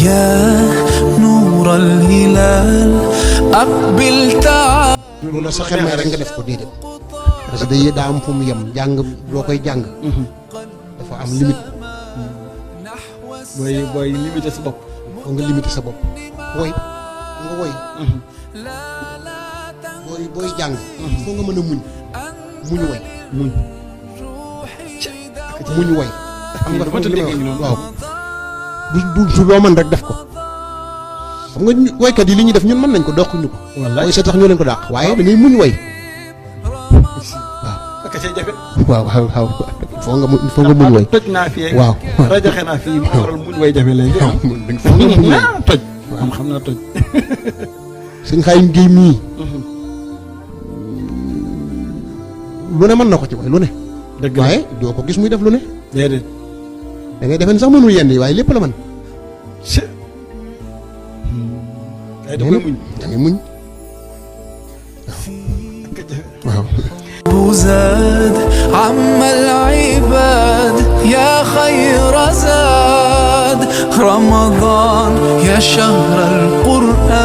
يا نور الهلال أقبل تعال. lu la sa xel may rek nga def ko déedéet parce que day daa am fu mu yem jàng boo koy jàng dafa am limite booy limité sa bopp foo nga limité sa bopp woy nga woy booy jàng foo nga mën a muñ woy muñ woy xam nga dafa waaw du loo mën rek def ko xam nga woykat yi li ñuy def ñun mën nañ ko doxuñu ko woy sa tax ñoo leen ko dàq waaye da ngay muñ woy waaw waaw foo nga muñ woy toj naa fii waaw rajaxe naa fii mu waral muñ woy jafe léegi foo nga muñ woy toj xam naa toj sëñ Xaadim Géey mii lu ne mën na ko ci woy lu ne dëgg waaye doo ko gis muy def lu ne déedéet da ngay defe ne sax mënul yenn yi waaye lépp la mën ay da koy muñ da ngay muñ waaw زاد عم العباد يا خير زاد رمضان يا شهر القرآن